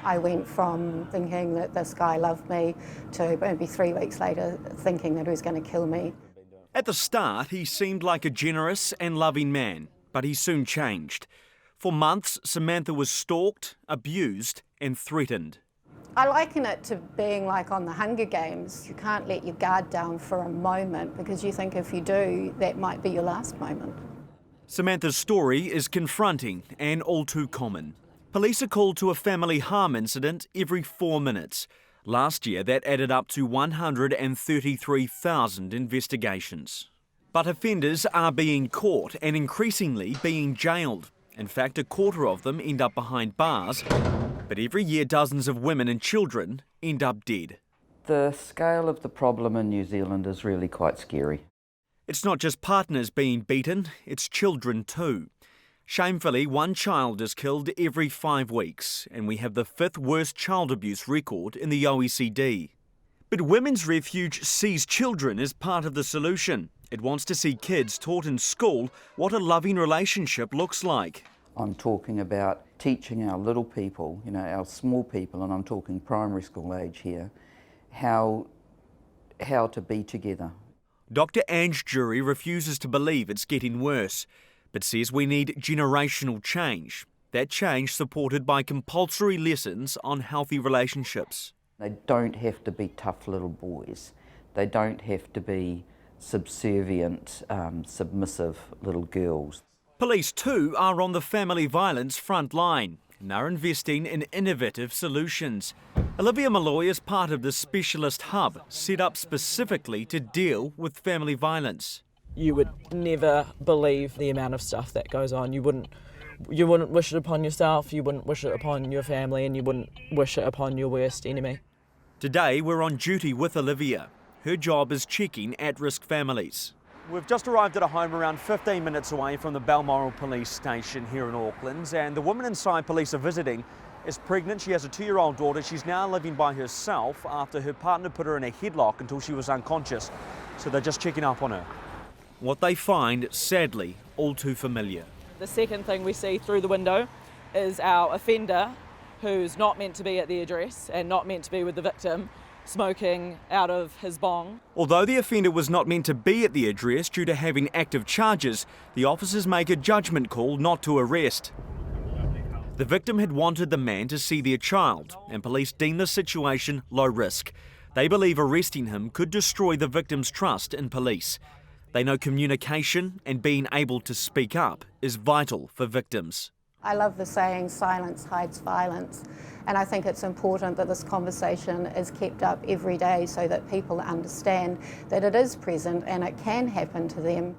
I went from thinking that this guy loved me to maybe 3 weeks later thinking that he was going to kill me. At the start, he seemed like a generous and loving man, but he soon changed. For months, Samantha was stalked, abused and threatened. I liken it to being like on the Hunger Games. You can't let your guard down for a moment because you think if you do, that might be your last moment. Samantha's story is confronting and all too common. Police are called to a family harm incident every 4 minutes. Last year, that added up to 133,000 investigations. But offenders are being caught and increasingly being jailed. In fact, a quarter of them end up behind bars, but every year dozens of women and children end up dead. The scale of the problem in New Zealand is really quite scary. It's not just partners being beaten, it's children too. Shamefully, one child is killed every 5 weeks, and we have the 5th worst child abuse record in the OECD. But Women's Refuge sees children as part of the solution. It wants to see kids taught in school what a loving relationship looks like. I'm talking about teaching our little people, our small people, and I'm talking primary school age here, how to be together. Dr. Ange Jury refuses to believe it's getting worse, but says we need generational change. That change supported by compulsory lessons on healthy relationships. They don't have to be tough little boys. They don't have to be subservient, submissive little girls. Police too are on the family violence front line and are investing in innovative solutions. Olivia Malloy is part of the specialist hub set up specifically to deal with family violence. You would never believe the amount of stuff that goes on. You wouldn't wish it upon yourself, you wouldn't wish it upon your family, and you wouldn't wish it upon your worst enemy. Today we're on duty with Olivia. Her job is checking at-risk families. We've just arrived at a home around 15 minutes away from the Balmoral police station here in Auckland, and the woman inside police are visiting is pregnant. She has a 2-year-old daughter. She's now living by herself after her partner put her in a headlock until she was unconscious, so they're just checking up on her. What they find, sadly, all too familiar. The second thing we see through the window is our offender, who's not meant to be at the address and not meant to be with the victim, smoking out of his bong. Although the offender was not meant to be at the address due to having active charges, the officers make a judgment call not to arrest. The victim had wanted the man to see their child, and police deem the situation low risk. They believe arresting him could destroy the victim's trust in police. They know communication and being able to speak up is vital for victims. I love the saying, silence hides violence, and I think it's important that this conversation is kept up every day so that people understand that it is present and it can happen to them.